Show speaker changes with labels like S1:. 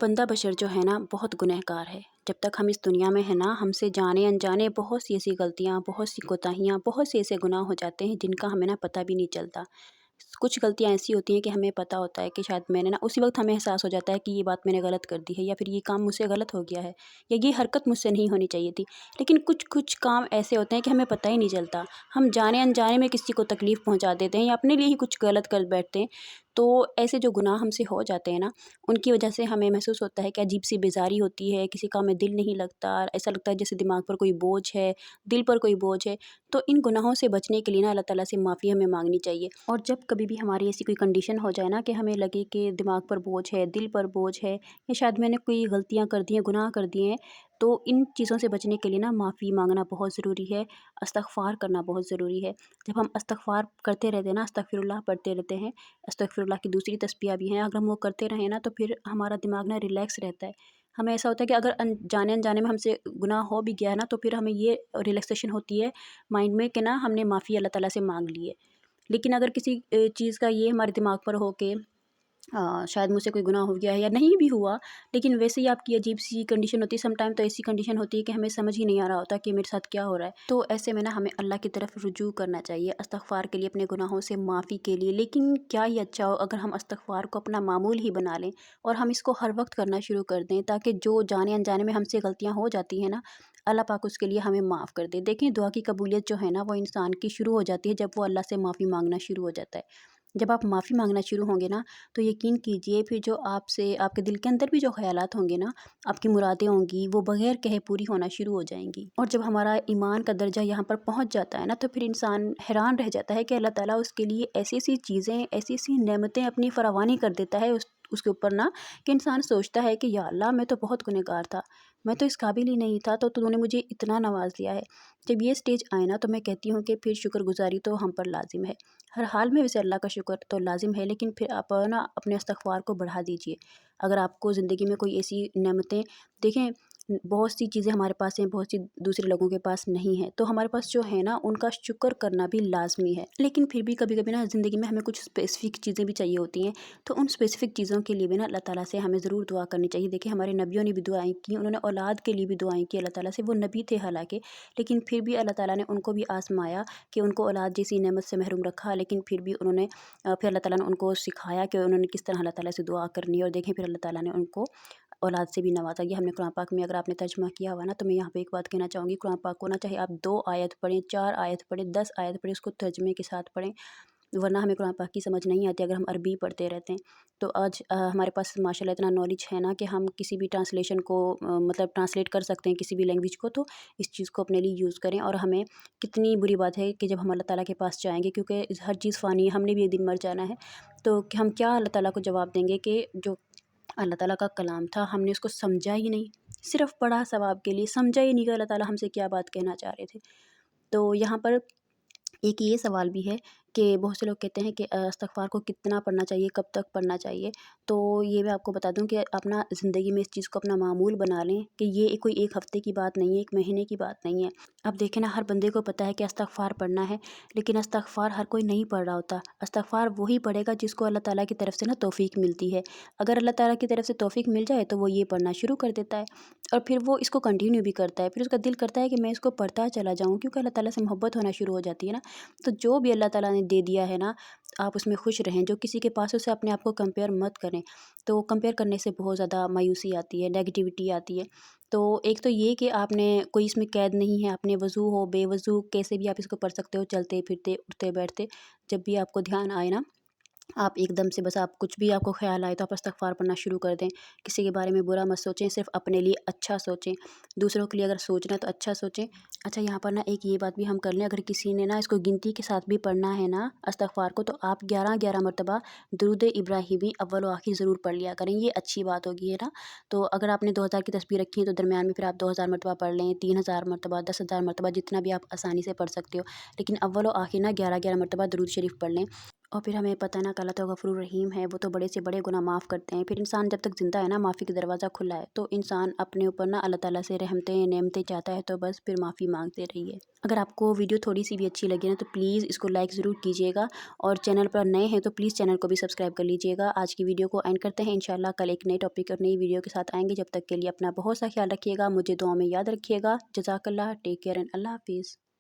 S1: بندہ بشر جو ہے نا بہت گنہگار ہے۔ جب تک ہم اس دنیا میں ہیں نا، ہم سے جانے انجانے بہت سی ایسی غلطیاں، بہت سی کوتاہیاں، بہت سے ایسے گناہ ہو جاتے ہیں جن کا ہمیں نا پتہ بھی نہیں چلتا۔ کچھ غلطیاں ایسی ہوتی ہیں کہ ہمیں پتہ ہوتا ہے کہ شاید میں نے نا اسی وقت ہمیں احساس ہو جاتا ہے کہ یہ بات میں نے غلط کر دی ہے، یا پھر یہ کام مجھ سے غلط ہو گیا ہے، یا یہ حرکت مجھ سے نہیں ہونی چاہیے تھی۔ لیکن کچھ کام ایسے ہوتے ہیں کہ ہمیں پتہ ہی نہیں چلتا، ہم جانے انجانے میں کسی کو تکلیف پہنچا دیتے ہیں یا اپنے لیے ہی کچھ غلط کر بیٹھتے ہیں۔ تو ایسے جو گناہ ہم سے ہو جاتے ہیں نا، ان کی وجہ سے ہمیں محسوس ہوتا ہے کہ عجیب سی بیزاری ہوتی ہے، کسی کام میں دل نہیں لگتا، ایسا لگتا ہے جیسے دماغ پر کوئی بوجھ ہے، دل پر کوئی بوجھ ہے۔ تو ان گناہوں سے بچنے کے لیے نا اللہ تعالیٰ سے معافی ہمیں مانگنی چاہیے۔ اور جب کبھی بھی ہماری ایسی کوئی کنڈیشن ہو جائے نا کہ ہمیں لگے کہ دماغ پر بوجھ ہے، دل پر بوجھ ہے، یا شاید میں نے کوئی غلطیاں کر دی ہیں، گناہ کر دیے ہیں، تو ان چیزوں سے بچنے کے لیے نا معافی مانگنا بہت ضروری ہے، استغفار کرنا بہت ضروری ہے۔ جب ہم استغفار کرتے رہتے ہیں نا، استغفر اللہ پڑھتے رہتے ہیں، استغفر اللہ کی دوسری تسبیحہ بھی ہیں، اگر ہم وہ کرتے رہیں نا تو پھر ہمارا دماغ نا ریلیکس رہتا ہے۔ ہمیں ایسا ہوتا ہے کہ اگر جانے انجانے میں ہم سے گناہ ہو بھی گیا ہے نا، تو پھر ہمیں یہ ریلیکسیشن ہوتی ہے مائنڈ میں کہ نا ہم نے معافی اللہ تعالیٰ سے مانگ لی ہے۔ لیکن اگر کسی چیز کا یہ ہمارے دماغ پر ہو کہ شاید مجھ سے کوئی گناہ ہو گیا ہے یا نہیں بھی ہوا، لیکن ویسے ہی آپ کی عجیب سی کنڈیشن ہوتی ہے، سم ٹائم تو ایسی کنڈیشن ہوتی ہے کہ ہمیں سمجھ ہی نہیں آ رہا ہوتا کہ میرے ساتھ کیا ہو رہا ہے، تو ایسے میں نا ہمیں اللہ کی طرف رجوع کرنا چاہیے استغفار کے لیے، اپنے گناہوں سے معافی کے لیے۔ لیکن کیا ہی اچھا ہو اگر ہم استغفار کو اپنا معمول ہی بنا لیں اور ہم اس کو ہر وقت کرنا شروع کر دیں، تاکہ جو جانے انجانے میں ہم سے غلطیاں ہو جاتی ہیں نا، اللہ پاک اس کے لیے ہمیں معاف کر دے۔ دیکھیں، دعا کی قبولیت جو ہے نا وہ انسان کی شروع ہو جاتی ہے جب وہ اللہ سے معافی مانگنا شروع ہو جاتا ہے۔ جب آپ معافی مانگنا شروع ہوں گے نا، تو یقین کیجئے پھر جو آپ سے آپ کے دل کے اندر بھی جو خیالات ہوں گے نا، آپ کی مرادیں ہوں گی، وہ بغیر کہے پوری ہونا شروع ہو جائیں گی۔ اور جب ہمارا ایمان کا درجہ یہاں پر پہنچ جاتا ہے نا، تو پھر انسان حیران رہ جاتا ہے کہ اللہ تعالیٰ اس کے لیے ایسی ایسی چیزیں، ایسی ایسی نعمتیں اپنی فراوانی کر دیتا ہے اس کے اوپر نا، کہ انسان سوچتا ہے کہ یا اللہ، میں تو بہت گنہگار تھا، میں تو اس قابل ہی نہیں تھا، تو نے مجھے اتنا نواز دیا ہے۔ جب یہ سٹیج آئے نا، تو میں کہتی ہوں کہ پھر شکر گزاری تو ہم پر لازم ہے، ہر حال میں ویسے اللہ کا شکر تو لازم ہے، لیکن پھر آپ نا اپنے استغفار کو بڑھا دیجئے۔ اگر آپ کو زندگی میں کوئی ایسی نعمتیں دیکھیں، بہت سی چیزیں ہمارے پاس ہیں، بہت سی دوسرے لوگوں کے پاس نہیں ہے، تو ہمارے پاس جو ہے نا ان کا شکر کرنا بھی لازمی ہے۔ لیکن پھر بھی کبھی کبھی نا زندگی میں ہمیں کچھ اسپیسیفک چیزیں بھی چاہیے ہوتی ہیں، تو ان اسپیسیفک چیزوں کے لیے بھی نا اللہ تعالیٰ سے ہمیں ضرور دعا کرنی چاہیے۔ دیکھیں، ہمارے نبیوں نے بھی دعائیں کی، انہوں نے اولاد کے لیے بھی دعائیں کی اللہ تعالیٰ سے، وہ نبی تھے حالانکہ، لیکن پھر بھی اللہ تعالیٰ نے ان کو بھی آزمایا کہ ان کو اولاد جیسی نعمت سے محروم رکھا، لیکن پھر بھی انہوں نے پھر اللہ تعالیٰ نے ان کو سکھایا کہ انہوں نے کس طرح اللہ تعالیٰ سے دعا کرنی ہے، اور دیکھیں پھر اللہ تعالیٰ نے ان کو اولاد سے بھی نوازا۔ یہ ہم نے قرآن پاک میں اگر آپ نے ترجمہ کیا ہوا نا، تو میں یہاں پہ ایک بات کہنا چاہوں گی، قرآن پاک کو نا چاہے آپ 2 آیت پڑھیں، 4 آیت پڑھیں، 10 آیت پڑھیں، اس کو ترجمے کے ساتھ پڑھیں، ورنہ ہمیں قرآن پاک کی سمجھ نہیں آتی اگر ہم عربی پڑھتے رہتے ہیں۔ تو آج ہمارے پاس ماشاء اللہ اتنا نالج ہے نا کہ ہم کسی بھی ٹرانسلیشن کو مطلب ٹرانسلیٹ کر سکتے ہیں کسی بھی لینگویج کو، تو اس چیز کو اپنے لیے یوز کریں۔ اور ہمیں کتنی بری بات ہے کہ جب ہم اللہ تعالیٰ کے پاس جائیں گے، کیونکہ ہر چیز فانی ہے، ہم نے بھی ایک دن مر جانا ہے، تو ہم کیا اللہ تعالیٰ کو جواب دیں گے کہ جو اللہ تعالیٰ کا کلام تھا ہم نے اس کو سمجھا ہی نہیں، صرف پڑھا ثواب کے لیے، سمجھا ہی نہیں کہ اللہ تعالیٰ ہم سے کیا بات کہنا چاہ رہے تھے۔ تو یہاں پر ایک یہ سوال بھی ہے کہ بہت سے لوگ کہتے ہیں کہ استغفار کو کتنا پڑھنا چاہیے، کب تک پڑھنا چاہیے، تو یہ میں آپ کو بتا دوں کہ اپنا زندگی میں اس چیز کو اپنا معمول بنا لیں کہ یہ کوئی ایک ہفتے کی بات نہیں ہے، ایک مہینے کی بات نہیں ہے۔ اب دیکھیں نا، ہر بندے کو پتہ ہے کہ استغفار پڑھنا ہے، لیکن استغفار ہر کوئی نہیں پڑھ رہا ہوتا۔ استغفار وہی پڑھے گا جس کو اللہ تعالیٰ کی طرف سے نا توفیق ملتی ہے۔ اگر اللہ تعالیٰ کی طرف سے توفیق مل جائے تو وہ یہ پڑھنا شروع کر دیتا ہے، اور پھر وہ اس کو کنٹینیو بھی کرتا ہے، پھر اس کا دل کرتا ہے کہ میں اس کو پڑھتا چلا جاؤں، کیونکہ اللہ تعالیٰ سے محبت ہونا شروع ہو جاتی ہے نا۔ تو جو بھی اللہ تعالیٰ نے دے دیا ہے نا، آپ اس میں خوش رہیں، جو کسی کے پاس اسے اپنے آپ کو کمپیئر مت کریں۔ تو کمپیئر کرنے سے بہت زیادہ مایوسی آتی ہے، نیگیٹیوٹی آتی ہے۔ تو ایک تو یہ کہ آپ نے کوئی اس میں قید نہیں ہے، اپنے وضو ہو بے وضو کیسے بھی آپ اس کو پڑھ سکتے ہو، چلتے پھرتے اٹھتے بیٹھتے، جب بھی آپ کو دھیان آئے نا، آپ ایک دم سے بس آپ کچھ بھی آپ کو خیال آئے تو آپ استغفار پڑھنا شروع کر دیں۔ کسی کے بارے میں برا مت سوچیں، صرف اپنے لیے اچھا سوچیں، دوسروں کے لیے اگر سوچنا ہے تو اچھا سوچیں۔ اچھا، یہاں پر نا ایک یہ بات بھی ہم کر لیں، اگر کسی نے نا اس کو گنتی کے ساتھ بھی پڑھنا ہے نا استغفار کو، تو آپ 11 مرتبہ درود ابراہیمی اول و آخر ضرور پڑھ لیا کریں، یہ اچھی بات ہوگی ہے نا۔ تو اگر آپ نے 2000 کی تسبیح رکھی ہے تو درمیان میں پھر آپ 2000 مرتبہ پڑھ لیں، 3000 مرتبہ، 10,000 مرتبہ، جتنا بھی آپ آسانی سے پڑھ سکتے ہو، لیکن اول و آخر نا 11 مرتبہ درود شریف پڑھ لیں۔ اور پھر ہمیں پتہ نا کہ اللہ تو غفور رحیم ہے، وہ تو بڑے سے بڑے گناہ معاف کرتے ہیں۔ پھر انسان جب تک زندہ ہے نا، معافی کا دروازہ کھلا ہے، تو انسان اپنے اوپر نا اللہ تعالیٰ سے رحمتیں نعمتیں چاہتا ہے، تو بس پھر معافی مانگتے رہیے۔ اگر آپ کو ویڈیو تھوڑی سی بھی اچھی لگی نا، تو پلیز اس کو لائک ضرور کیجیے گا، اور چینل پر نئے ہیں تو پلیز چینل کو بھی سبسکرائب کر لیجیے گا۔ آج کی ویڈیو کو اینڈ کرتے ہیں، انشاءاللہ کل ایک نئے ٹاپک اور نئی ویڈیو کے ساتھ آئیں گے۔ جب تک کے لیے اپنا بہت سا خیال رکھیے گا، مجھے دعاؤں میں یاد رکھیے گا۔ جزاک اللہ، ٹیک کیئر اینڈ اللہ حافظ۔